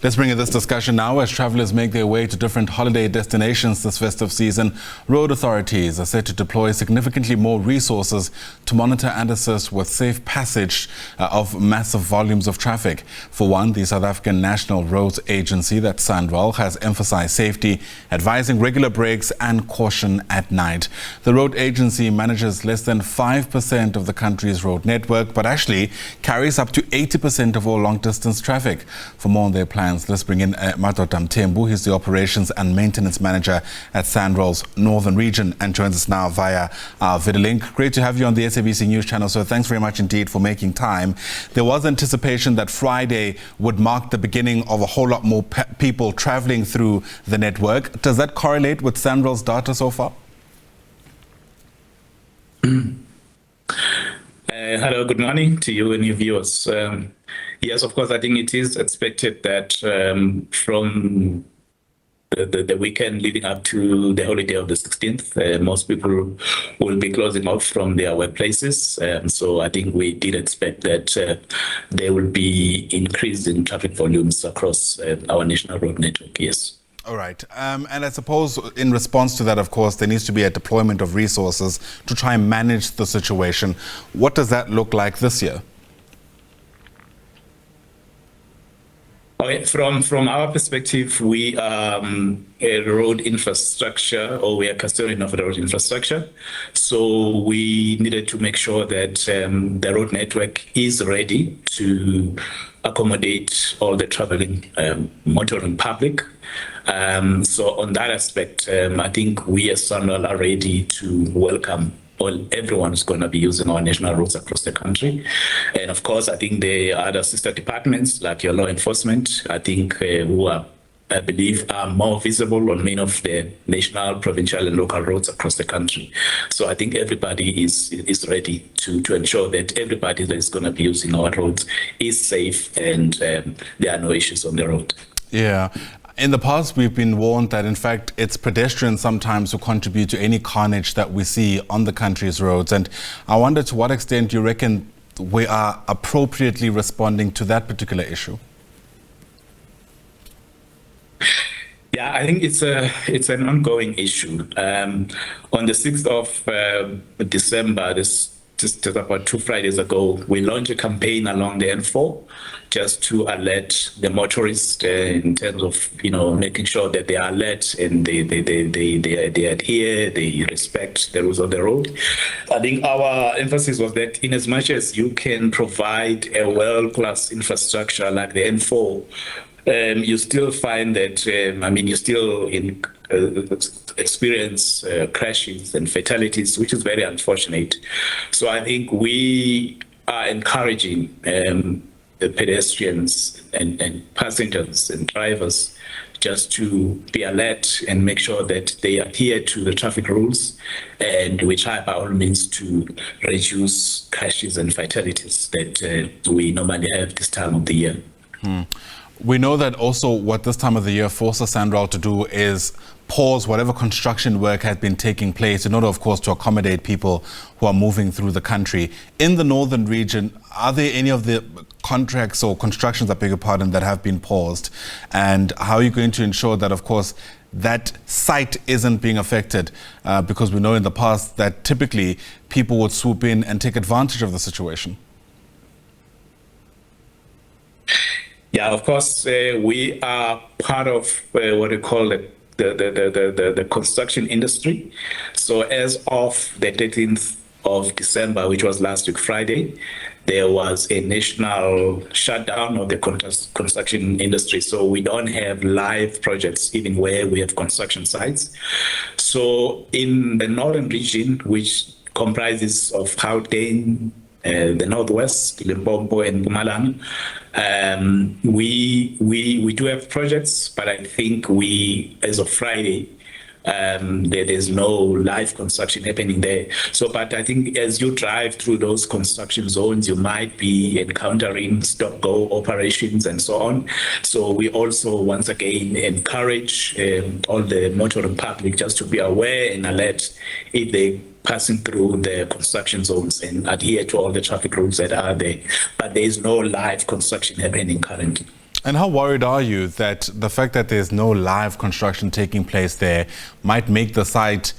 Let's bring in this discussion now as travelers make their way to different holiday destinations this festive season. Road authorities are set to deploy significantly more resources to monitor and assist with safe passage of massive volumes of traffic. For one, the South African National Roads Agency, that's SANRAL, has emphasized safety, advising regular breaks and caution at night. The road agency manages less than 5% of the country's road network, but actually carries up to 80% of all long-distance traffic. For more on their plans, let's bring in Madoda Mthembu. He's the Operations and Maintenance Manager at SANRAL's Northern Region and joins us now via video link. Great to have you on the SABC News channel, so thanks very much indeed for making time. There was anticipation that Friday would mark the beginning of a whole lot more people traveling through the network. Does that correlate with SANRAL's data so far? Hello, good morning to you and your viewers. Yes, of course, I think it is expected that from the weekend leading up to the holiday of the 16th, most people will be closing off from their workplaces. So I think we did expect that there will be increase in traffic volumes across our national road network, yes. All right. And I suppose in response to that, of course, there needs to be a deployment of resources to try and manage the situation. What does that look like this year? Okay, from our perspective, we are a road infrastructure, or we are custodian of the road infrastructure. So we needed to make sure that the road network is ready to accommodate all the traveling motoring public. So on that aspect, I think we as SANRAL are ready to welcome everyone's going to be using our national roads across the country. And of course, I think there are other sister departments like your law enforcement, I think who are, I believe, are more visible on many of the national, provincial and local roads across the country. So I think everybody is ready to ensure that everybody that is going to be using our roads is safe and there are no issues on the road. Yeah. In the past, we've been warned that, in fact, it's pedestrians sometimes who contribute to any carnage that we see on the country's roads. And I wonder to what extent you reckon we are appropriately responding to that particular issue? Yeah, I think it's an ongoing issue. On the 6th of December, just about 2 Fridays ago, we launched a campaign along the N4 just to alert the motorists in terms of, making sure that they are alert and they adhere, they respect the rules of the road. I think our emphasis was that in as much as you can provide a world-class infrastructure like the N4, you still find that, you still experience crashes and fatalities, which is very unfortunate. So I think we are encouraging the pedestrians and passengers and drivers just to be alert and make sure that they adhere to the traffic rules, and we try by all means to reduce crashes and fatalities that we normally have this time of the year. We know that also what this time of the year forces SANRAL to do is pause whatever construction work had been taking place in order, of course, to accommodate people who are moving through the country. In the Northern Region, are there any of the contracts or constructions, I beg your pardon, that have been paused? And how are you going to ensure that, of course, that site isn't being affected? Because we know in the past that typically people would swoop in and take advantage of the situation. Yeah, of course, we are part of what we call the construction industry. So as of the 13th of December, which was last week Friday, there was a national shutdown of the construction industry. So we don't have live projects even where we have construction sites. So in the Northern Region, which comprises of Gauteng, the Northwest, Limpopo and Mpumalanga, we do have projects, but I think as of Friday, there's no live construction happening there. So, but I think as you drive through those construction zones, you might be encountering stop-go operations and so on. So we also, once again, encourage all the motoring public just to be aware and alert if they passing through the construction zones and adhere to all the traffic rules that are there. But there is no live construction happening currently. And how worried are you that the fact that there's no live construction taking place there might make the site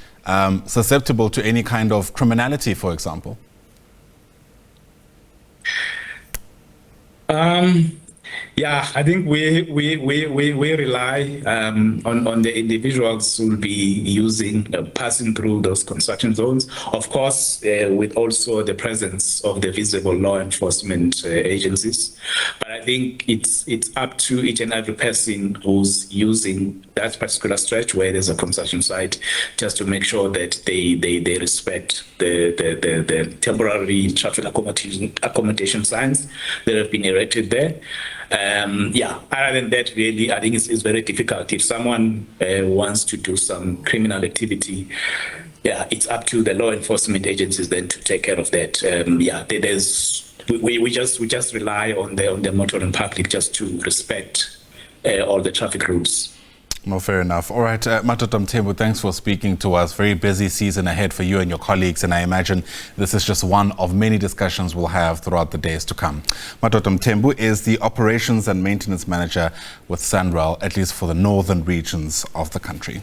susceptible to any kind of criminality, for example? Yeah, I think we rely on the individuals who will be using, passing through those construction zones. Of course, with also the presence of the visible law enforcement agencies. But I think it's up to each and every person who's using that particular stretch where there's a construction site, just to make sure that they respect the temporary traffic accommodation signs that have been erected there. Yeah, other than that, really, I think it's very difficult. If someone wants to do some criminal activity, yeah, it's up to the law enforcement agencies then to take care of that. Yeah, we just rely on the motoring public just to respect all the traffic rules. No, fair enough. All right, Madoda Mthembu, thanks for speaking to us. Very busy season ahead for you and your colleagues, and I imagine this is just one of many discussions we'll have throughout the days to come. Madoda Mthembu is the Operations and Maintenance Manager with SANRAL, at least for the northern regions of the country.